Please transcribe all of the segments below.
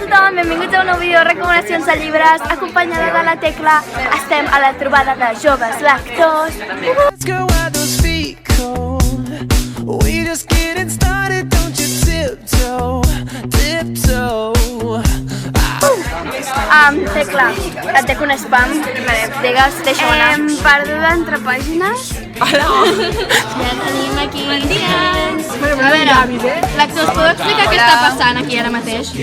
tothom, benvinguts a un nou vídeo de recomanacions de llibres, acompanyada de la Tecla. Estem a la trobada de joves lectors. Tecla, et dec un spam. Digues, deixa-ho anar. Perduda entre pàgines. Hola! Ja tenim aquí. A veure, lectors, podeu explicar què està passant aquí ara mateix? Un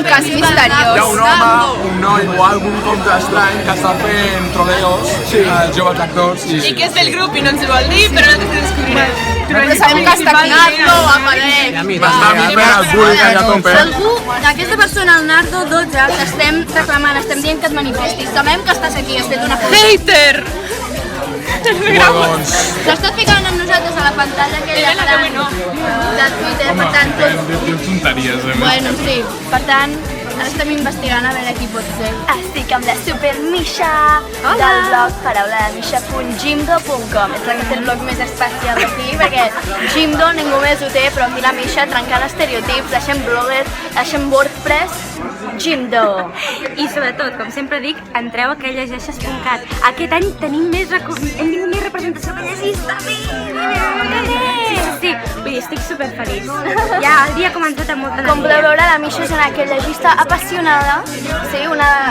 cas misteriós. Hi ha un home, un noi o algun compte estrany que està fent troleos als joves lectors. I que és del grup i no ens ho vol dir, però nosaltres ho descobrirem. Però sabem que està aquí. Nardo, apareix! M'està fent el bullying allà a tope. Algú, aquesta persona, el Nardo 12, t'estem reclamant, estem dient que et manifestis. Sabem que estàs aquí, has fet una foto. Hater! Doncs... S'està ficant amb nosaltres a la pantalla aquella gran de Twitter, per tant, tot... Dius tonteries, Bueno, sí, per tant, ara estem investigant a veure qui pot ser. Estic amb la Super Misha del blog paraulademisha.jimdo.com. És la que té el blog més especial d'aquí, perquè Jimdo ningú més ho té, però aquí la Misha trencant estereotips, deixem blogger, deixem WordPress, Jimdo. I sobretot, com sempre dic, entreu a que llegeixes.cat. Aquest any hem tingut més representació que llegista. Sí, vull dir, estic superfeliç. Ja el dia ha començat amb molta Com podeu veure, la Misha és una que llegista apassionada. Sí,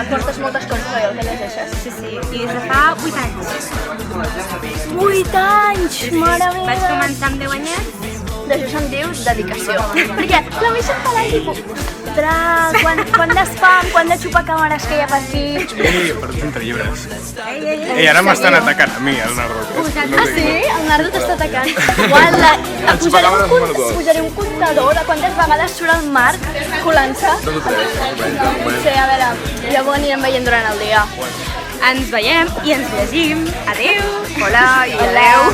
portes moltes coses que llegeixes. Sí, i des de fa 8 anys. 8 anys! Mare meva! Vaig començar amb 10 anyets. D'això se'n diu dedicació. Perquè la Misha em fa la tipus... Quant d'espam, quant de xupacàmeres que hi ha per aquí. Ei, perdut entre llibres. Ei, ara m'estan atacant a mi, el Nardo. Ah, sí? El Nardo t'està atacant. Posaré un comptador de quantes vegades surt el Marc colant-se. Sí, a veure, ja ho anirem veient durant el dia. Ens veiem i ens llegim. Adeu! Hola i adeu!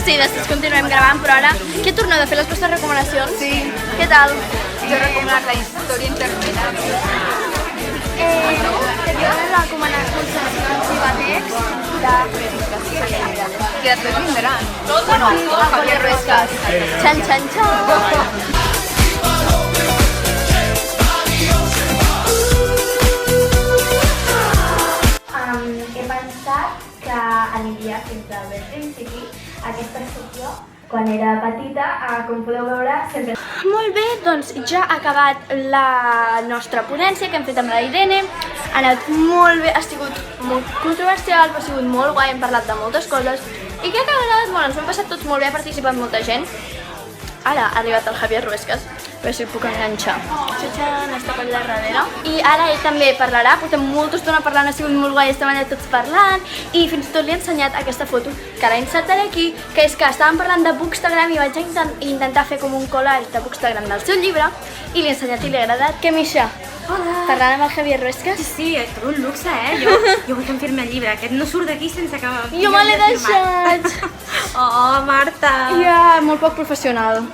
Sí, després continuem gravant, però ara què torneu de fer les vostres recomanacions? Sí. Què tal? Jo he recomanat la història interminable. Que tenen recomanacions cibertext de... Que després vindran. Bueno, Javier Ruescas. Xan, xan, xan! He pensat que aniria fins al principi aquesta secció. Quan era petita, com podeu veure, sempre... Molt bé, doncs ja ha acabat la nostra ponència que hem fet amb la Irene. Ha anat molt bé, ha sigut molt controversial, però ha sigut molt guai, hem parlat de moltes coses. I crec que ha agradat molt, ens ho hem passat tots molt bé, ha participat molta gent. Ara ha arribat el Javier Ruescas, a veure si el puc enganxar. Xatxan, està per allà darrere. I ara ell també parlarà, portem molta estona parlant, ha sigut molt guai, estem allà tots parlant. I fins i tot li he ensenyat aquesta foto, que ara insertaré aquí, que és que estàvem parlant de Bookstagram i vaig intentar fer com un collage de Bookstagram del seu llibre, i li he ensenyat i li ha agradat. Què, Misha? Hola! Parlant amb el Javier Ruescas? Sí, és tot un luxe, Jo vull que em firmi el llibre. Aquest no surt d'aquí sense que... Jo me l'he deixat! Oh, Marta! Ja, molt poc professional.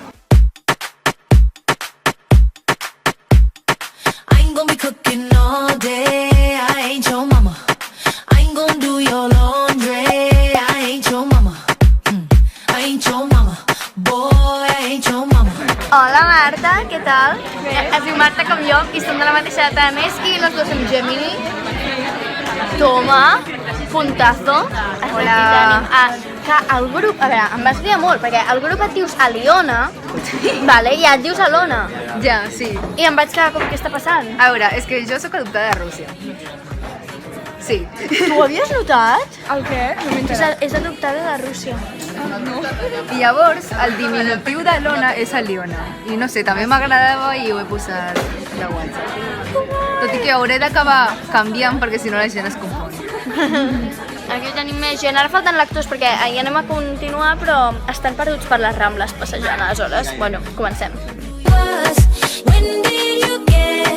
Be cooking all day. I ain't your mama. I ain't gonna do your laundry. I ain't your mama. I ain't your mama. Boy, I ain't your mama. Hola Marta, què tal? Es diu Marta com jo i som de la mateixa data a més i les dues som Gemini. Toma, puntazo. Hola. Que el grup, a veure, em vas liar molt perquè el grup et dius Aliona, vale, i et dius Alona. Ja, sí. I em vaig quedar com, què està passant? A veure, és que jo sóc adoptada de Rússia. Sí. Tu ho havies notat? El què? No m'he És adoptada de Rússia. I llavors, el diminutiu de Lona és Aliona. I no sé, també m'agradava i ho he posat de WhatsApp. Tot i que hauré d'acabar canviant perquè si no la gent es confon. Aquí tenim més gent. Ara falten lectors perquè ahir anem a continuar, però estan perduts per les Rambles passejant, aleshores. Bueno, comencem. When did you get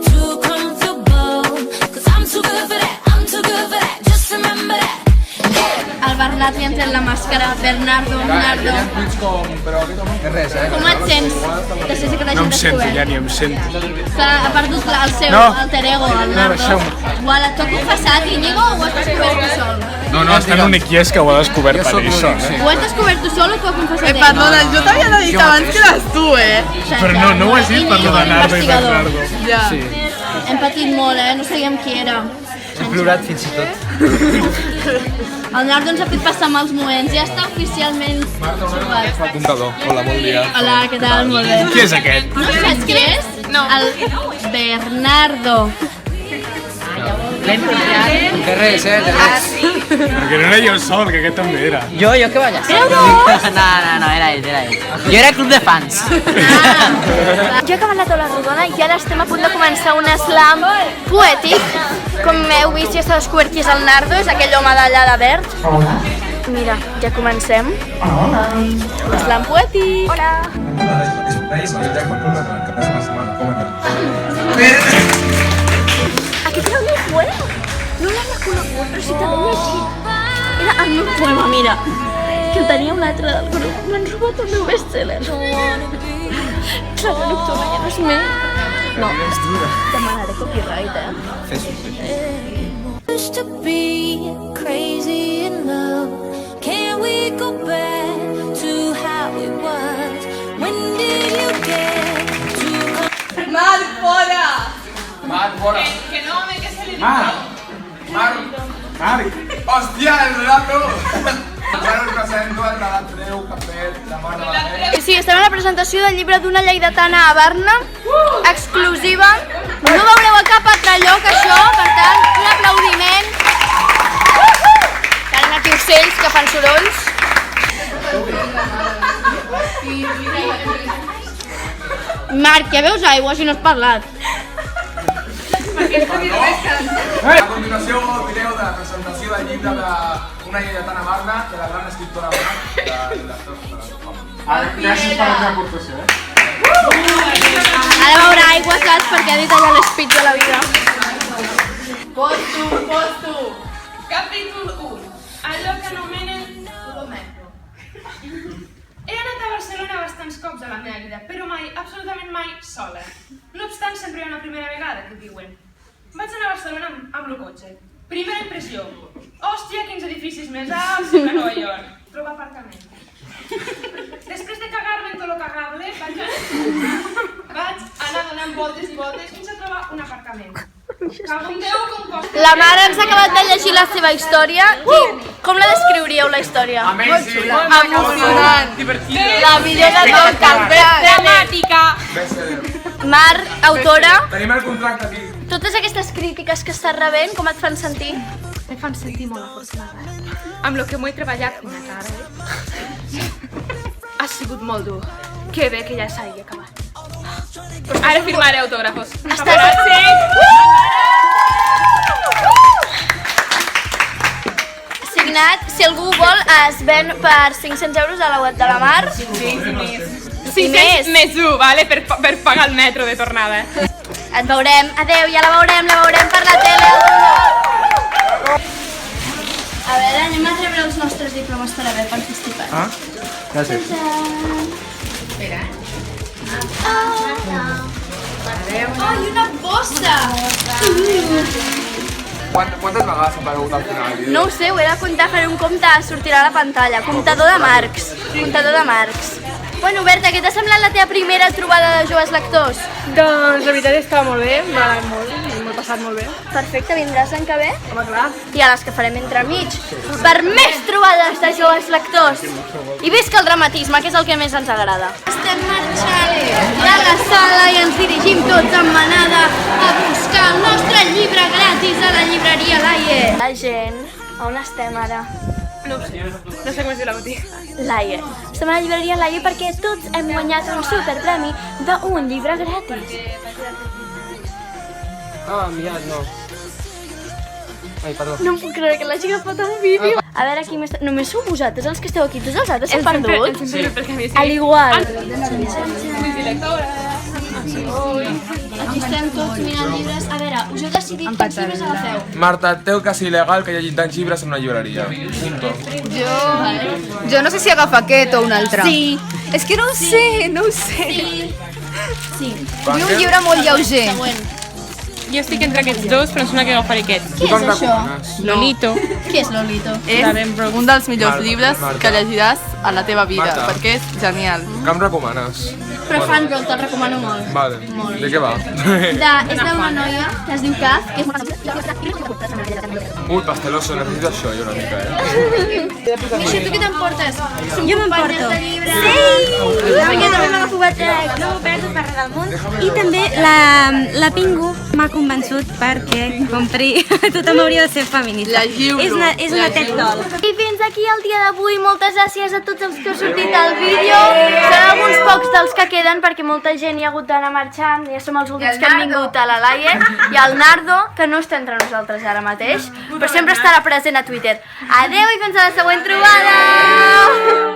too comfortable? 'Cause I'm too good for that. I'm too good for that. Just remember that. El Bernat li han tret la màscara. Bernardo. Com et sents? Després que No em sento, ja ni em sento. Ha perdut el seu alter ego, el Nardo. Tu has confessat, Íñigo, o ho has descobert tu sol? No, No, està en un iquies que ho ha descobert per ell sol. Ho has descobert tu sol o t'ho ha confessat ell? Perdona, jo t'havia de dir que abans que eres tu, Però no ho has dit per lo de Nardo i Bernardo. Ja. Hem patit molt, no sabíem qui era. Hem plorat fins i tot. El Nardo ens ha fet passar mals moments, ja està oficialment trobat. Apuntador, hola, bon dia. Hola, què tal? Molt bé. Qui és aquest? No saps qui és? No. El Bernardo. De res, de res. Perquè no era jo sol, que aquest també era. Jo què vaig a ser? No, era ell. Jo era club de fans. Jo he acabat la taula rodona i ara estem a punt de començar un slam poètic. Com heu vist, ja s'ha descobert qui és el Nardo, és aquell home d'allà de verd. Mira, ja comencem. Slam poètic. Hola. Aquest era el meu poema. No l'havia conegut, però sí que l'he llegit. Era el meu poema, mira. Que el tenia un altre del grup. M'han robat el meu best-seller. Clara Nocturna ja no és meu. No, demanaré copyright, Used to be crazy in love. Can we go back to how it was? When did you get to Marc, fora! Marc, fora. Que no, que se li Marc! Hòstia, el relato! Ara us presento el Relatreu que ha fet la mare de la Creu. Sí, estem a la presentació del llibre d'una lleidatana a Barna, exclusiva. No veureu a cap altre lloc això, per tant, un aplaudiment. Tenen aquí ocells que fan sorolls. Marc, ja veus aigua si no has parlat. A continuació, el vídeo de la presentació del llibre d'una lleidatana a Barna, de la gran escriptora Barna. Gràcies per la teva aportació, Ara veurà aigua, saps, perquè ha dit allà l'espitz de la vida. Pots tu. Capítol 1. Allò que anomenen lo metro. He anat a Barcelona bastants cops a la meva vida, però mai, absolutament mai, sola. No obstant, sempre hi ha una primera vegada que diuen. Vaig anar a Barcelona amb el cotxe. Primera impressió. Hòstia, quins edificis més alts que a Nova York. Trobar aparcament. Després de cagar-me en tot lo cagable, vaig anar donant voltes i voltes fins a trobar un aparcament. Cago en Déu com costa. La mare ens ha acabat de llegir la seva història. Com la descriuríeu, la història? Amazing! Emocionant! La millor de tot. Dramàtica. Mar, autora, Tenim el contracte aquí. totes aquestes crítiques que estàs rebent, com et fan sentir? Em fan sentir molt afortunada. Amb el que m'ho he treballat una cara. Ha sigut molt dur. Que bé que ja s'hagi acabat. Ara firmaré autògrafos. Estàs... Signat, si algú vol, es ven per 500 euros a la web de la Mar. I més. Més 1, vale? Per pagar el metro de tornada. Et veurem. Adeu, ja la veurem per la tele. A veure, anem a rebre els nostres diplomes per haver participat. Ah, gràcies. Espera. Oh, i una bossa! Quantes vegades s'ha aparegut al final? No ho sé, ho he de comptar, faré un compte, sortirà a la pantalla. Comptador de marcs. Comptador de marcs. Bueno, Berta, què t'ha semblat la teva primera trobada de joves lectors? Doncs la veritat estava molt bé, m'ha agradat molt, m'ho he passat molt bé. Perfecte, vindràs l'any que ve? Home, clar. I a les que farem entremig. Per més trobades de joves lectors. I visca el dramatisme, que és el que més ens agrada. Estem marxant de la sala i ens dirigim tots en manada a buscar el nostre llibre gratis a la llibreria Laie. La gent, on estem ara? No ho sé, no sé com es diu la botiga. Laie. Estem a la llibreria Laie perquè tots hem guanyat un superpremi d'un llibre gratis. Ah, mirat, no. Ai, perdó. No em puc creure que l'hagi agafat el vídeo. A veure, aquí més... Només sou vosaltres els que esteu aquí, tots els altres s'han perdut. Sí, perquè a mi sí. A l'igual. Aquí estem tots mirant llibres. A veure, us heu decidit quins llibres agafeu. Marta, et teu quasi il·legal que hi hagi tants llibres en una llibreria. Punto. Jo no sé si agafa aquest o un altre. Sí. És que no ho sé, no ho sé. Sí. Vull un llibre molt lleuger. Següent. Jo estic entre aquests dos, però em sembla que agafaré aquest. Què és això? Lolito. Què és Lolito? És un dels millors llibres que llegiràs a la teva vida, Marta. perquè és genial. Què em recomanes? Però Fanroll te'l recomano molt. Vale, de què va? És d'una noia que es diu Kaz, que és molt... Pasteloso, necessito això jo una mica, eh? Misha, tu què t'emportes? Jo m'emporto. Sí! Perquè també m'agafo batec. No m'ho perdo per res del món. I també la Pingu m'ha convençut perquè compri Tothom hauria de ser feminista. Llegiu-lo. És una TED Talk. I fins aquí el dia d'avui. Moltes gràcies a tots els que heu sortit al vídeo. Són alguns pocs dels que queden perquè molta gent hi ha hagut d'anar marxant. Ja som els últims que han vingut a la Laie. I el Nardo, que no està entre nosaltres ara mateix, però sempre estarà present a Twitter. Adeu i fins a la següent trobada!